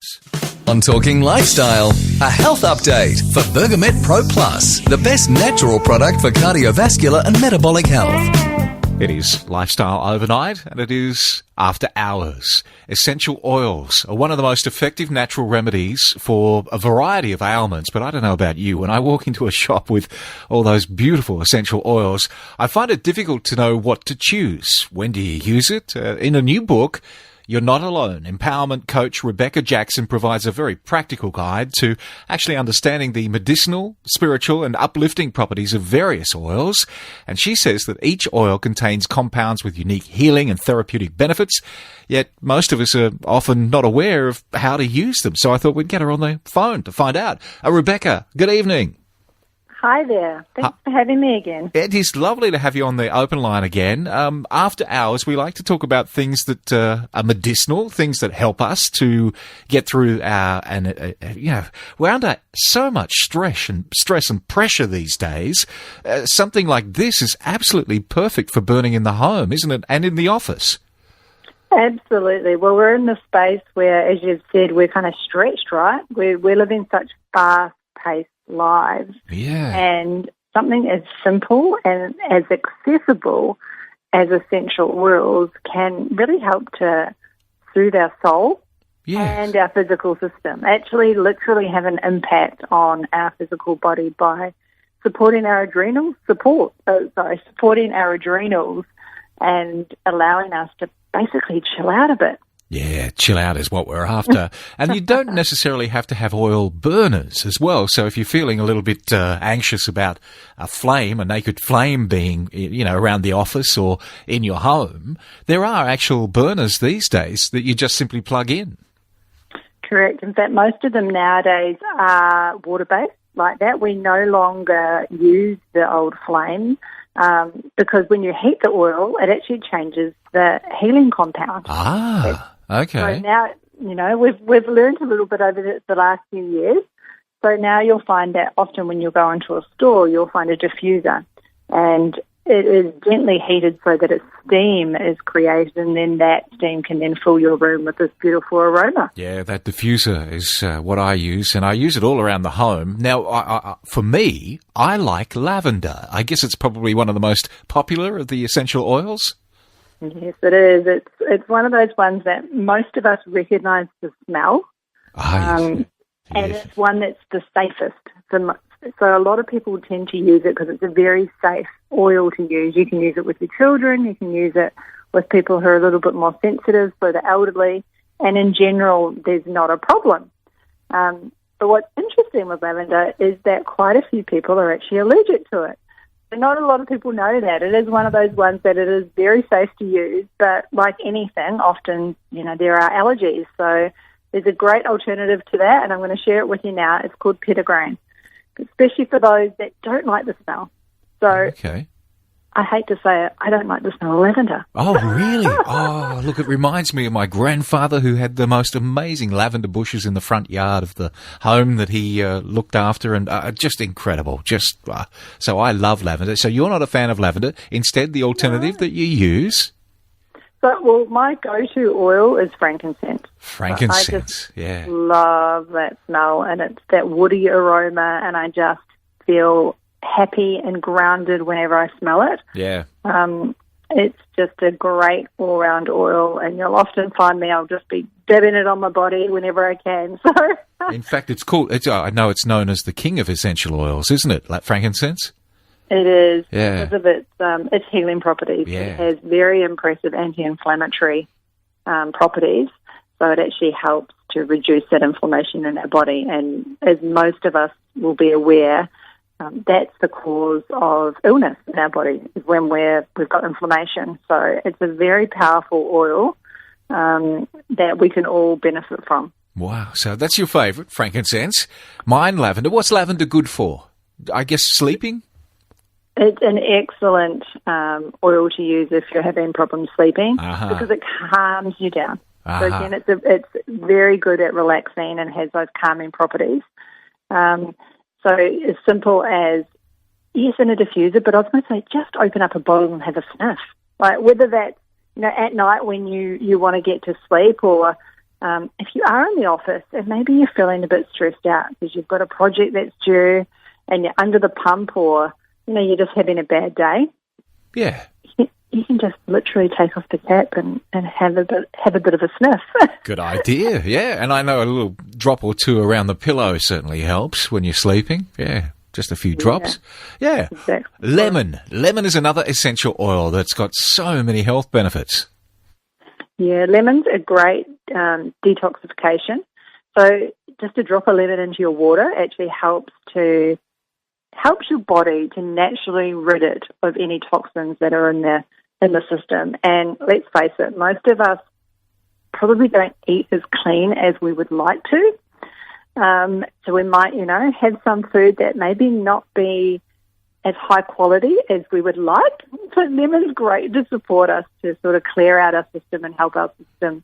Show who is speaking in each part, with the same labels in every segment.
Speaker 1: news. On Talking Lifestyle, a health update for Bergamet Pro Plus, the best natural product for cardiovascular and metabolic health.
Speaker 2: It is Lifestyle Overnight, and it is After Hours. Essential oils are one of the most effective natural remedies for a variety of ailments, but I don't know about you. When I walk into a shop with all those beautiful essential oils, I find it difficult to know what to choose. When do you use it? In a new book, You're Not Alone, empowerment coach Rebecca Jackson provides a very practical guide to actually understanding the medicinal, spiritual and uplifting properties of various oils. And she says that each oil contains compounds with unique healing and therapeutic benefits, yet most of us are often not aware of how to use them. So I thought we'd get her on the phone to find out. Rebecca, good evening.
Speaker 3: Hi there. Thanks for having me again.
Speaker 2: It is lovely to have you on the open line again. After hours, we like to talk about things that are medicinal, things that help us to get through we're under so much stress and pressure these days. Something like this is absolutely perfect for burning in the home, isn't it? And in the office.
Speaker 3: Absolutely. Well, we're in the space where, as you've said, we're kind of stretched, right? We live in such fast-paced lives.
Speaker 2: Yeah.
Speaker 3: And something as simple and as accessible as essential oils can really help to soothe our soul and our physical system. Actually, literally have an impact on our physical body by supporting our adrenals, supporting our adrenals and allowing us to basically chill out a bit.
Speaker 2: Yeah, chill out is what we're after. And you don't necessarily have to have oil burners as well. So if you're feeling a little bit anxious about a naked flame being, around the office or in your home, there are actual burners these days that you just simply plug in.
Speaker 3: Correct. In fact, most of them nowadays are water-based like that. We no longer use the old flame because when you heat the oil, it actually changes the healing compound.
Speaker 2: Okay.
Speaker 3: So now, we've learned a little bit over the last few years. So now you'll find that often when you go into a store, you'll find a diffuser, and it is gently heated so that a steam is created, and then that steam can then fill your room with this beautiful aroma.
Speaker 2: Yeah, that diffuser is what I use, and I use it all around the home. Now, for me, I like lavender. I guess it's probably one of the most popular of the essential oils.
Speaker 3: Yes, it is. It's one of those ones that most of us recognise the smell, and it's one that's the safest. So a lot of people tend to use it because it's a very safe oil to use. You can use it with your children. You can use it with people who are a little bit more sensitive, so the elderly, and in general, there's not a problem. But what's interesting with lavender is that quite a few people are actually allergic to it. Not a lot of people know that. It is one of those ones that it is very safe to use, but like anything, often, there are allergies. So there's a great alternative to that, and I'm going to share it with you now. It's called Petitgrain, especially for those that don't like the smell. So
Speaker 2: okay.
Speaker 3: I hate to say it, I don't like the smell of lavender.
Speaker 2: Oh, really? Oh, look, it reminds me of my grandfather who had the most amazing lavender bushes in the front yard of the home that he looked after, and just incredible. So I love lavender. So you're not a fan of lavender. Instead, the alternative that you use?
Speaker 3: So, my go-to oil is frankincense.
Speaker 2: Frankincense,
Speaker 3: I just love that smell, and it's that woody aroma, and I just feel happy and grounded whenever I smell it.
Speaker 2: Yeah.
Speaker 3: It's just a great all-round oil, and you'll often find me, I'll just be dabbing it on my body whenever I can. So,
Speaker 2: in fact, it's called, I know it's known as the king of essential oils, isn't it, like frankincense?
Speaker 3: It is,
Speaker 2: yeah.
Speaker 3: Because of its healing properties.
Speaker 2: Yeah.
Speaker 3: It has very impressive anti-inflammatory properties, so it actually helps to reduce that inflammation in our body, and as most of us will be aware, that's the cause of illness in our body, is when we've got inflammation. So it's a very powerful oil that we can all benefit from.
Speaker 2: Wow. So that's your favourite, frankincense. Mine, lavender. What's lavender good for? I guess sleeping?
Speaker 3: It's an excellent oil to use if you're having problems sleeping because it calms you down. So again, it's very good at relaxing and has those calming properties. So as simple as, yes, in a diffuser, but I was going to say just open up a bottle and have a sniff. Like whether that's, at night when you want to get to sleep, or if you are in the office and maybe you're feeling a bit stressed out because you've got a project that's due and you're under the pump, or you're just having a bad day, you can just literally take off the cap and have a bit of a sniff.
Speaker 2: Good idea, yeah. And I know a little drop or two around the pillow certainly helps when you're sleeping. Yeah, just a few drops. Yeah.
Speaker 3: Exactly.
Speaker 2: Lemon. Lemon is another essential oil that's got so many health benefits.
Speaker 3: Yeah, lemon's a great detoxification. So just a drop of lemon into your water actually helps your body to naturally rid it of any toxins that are in the system. And let's face it, most of us probably don't eat as clean as we would like to. So we might, have some food that maybe not be as high quality as we would like. So lemon's great to support us to sort of clear out our system and help our system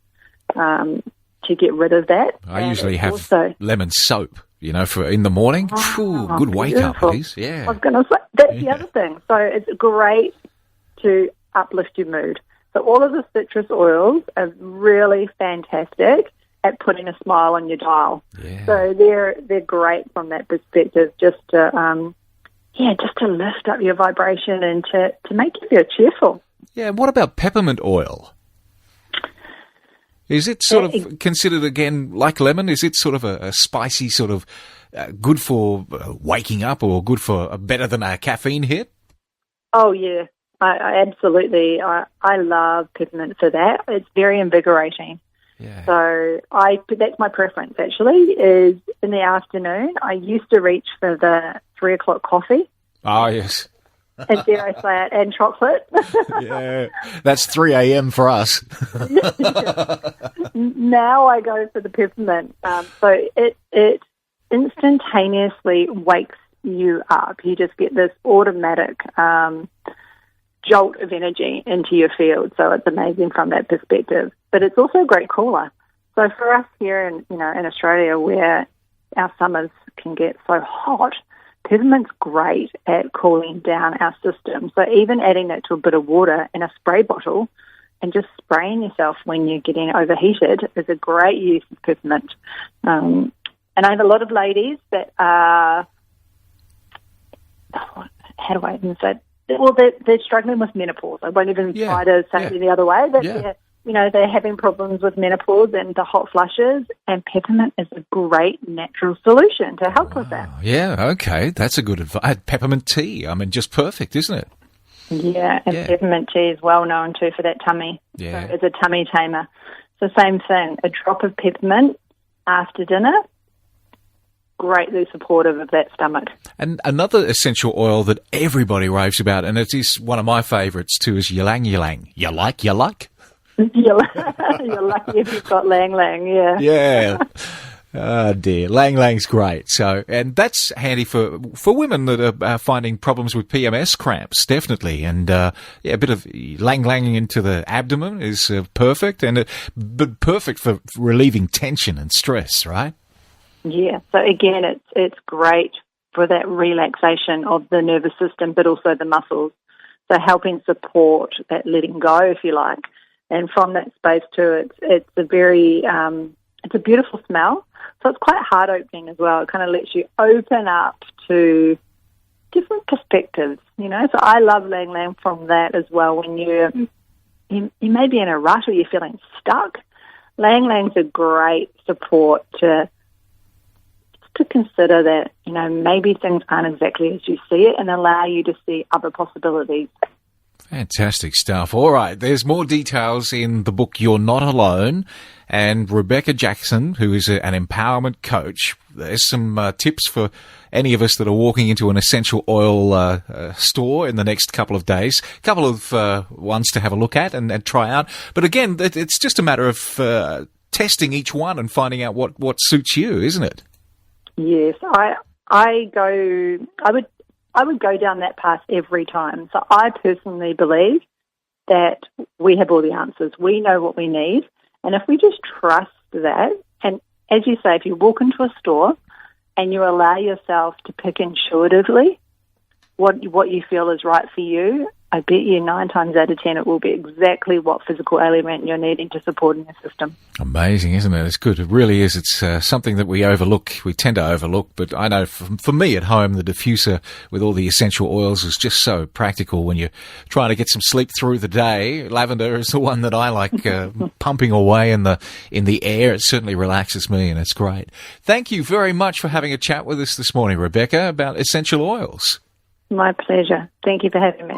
Speaker 3: to get rid of that.
Speaker 2: I usually have lemon soap, for in the morning. Good wake up, please. Yeah.
Speaker 3: I was going to say, that's the other thing. So it's great to uplift your mood. So all of the citrus oils are really fantastic at putting a smile on your dial.
Speaker 2: Yeah.
Speaker 3: So they're great from that perspective, just to lift up your vibration and to make you feel cheerful.
Speaker 2: Yeah. What about peppermint oil? Is it sort of considered, again, like lemon? Is it sort of a spicy sort of good for waking up, or good for better than a caffeine hit?
Speaker 3: Oh, yeah. I absolutely. I love peppermint for that. It's very invigorating.
Speaker 2: Yeah.
Speaker 3: So that's my preference, actually, is in the afternoon. I used to reach for the 3 o'clock coffee.
Speaker 2: Oh, yes.
Speaker 3: And dare I say it, and chocolate.
Speaker 2: Yeah, that's 3 a.m. for us.
Speaker 3: Now I go for the peppermint. So it instantaneously wakes you up. You just get this automatic jolt of energy into your field. So it's amazing from that perspective. But it's also a great cooler. So for us here in Australia, where our summers can get so hot, peppermint's great at cooling down our system. So even adding that to a bit of water in a spray bottle and just spraying yourself when you're getting overheated is a great use of peppermint. And I have a lot of ladies that are, how do I even say it? Well, they're struggling with menopause. I won't even try to say it the other way. But they're having problems with menopause and the hot flushes, and peppermint is a great natural solution to help with that.
Speaker 2: Yeah, okay. That's a good advice. Peppermint tea, just perfect, isn't it?
Speaker 3: Yeah, and peppermint tea is well known too for that tummy.
Speaker 2: Yeah.
Speaker 3: So it's a tummy tamer. So same thing, a drop of peppermint after dinner, greatly supportive of that stomach. And
Speaker 2: another essential oil that everybody raves about, and it is one of my favourites too, is ylang ylang. You like?
Speaker 3: You're lucky if you've got lang lang, yeah.
Speaker 2: Yeah. Oh dear, lang lang's great. So, and that's handy for women that are finding problems with PMS cramps, definitely. And a bit of lang lang into the abdomen is perfect, but perfect for relieving tension and stress, right? Yeah.
Speaker 3: So again, it's great for that relaxation of the nervous system, but also the muscles. So helping support that letting go, if you like. And from that space too, it's a very it's a beautiful smell. So it's quite heart opening as well. It kind of lets you open up to different perspectives, So I love lang lang from that as well. When you may be in a rut or you're feeling stuck, lang lang's a great support to consider that maybe things aren't exactly as you see it, and allow you to see other possibilities.
Speaker 2: Fantastic stuff. All right, there's more details in the book You're Not Alone, and Rebecca Jackson, who is an empowerment coach. There's some tips for any of us that are walking into an essential oil store in the next couple of days. A couple of ones to have a look at and try out. But again, it's just a matter of testing each one and finding out what suits you, isn't it? Yes,
Speaker 3: I would go down that path every time. So I personally believe that we have all the answers. We know what we need. And if we just trust that, and as you say, if you walk into a store and you allow yourself to pick intuitively what you feel is right for you, I bet you 9 times out of 10 it will be exactly what physical ailment you're needing to support in your system.
Speaker 2: Amazing, isn't it? It's good. It really is. It's something that we overlook. We tend to overlook, but I know for me at home, the diffuser with all the essential oils is just so practical when you're trying to get some sleep through the day. Lavender is the one that I like pumping away in the air. It certainly relaxes me, and it's great. Thank you very much for having a chat with us this morning, Rebecca, about essential oils.
Speaker 3: My pleasure. Thank you for having me.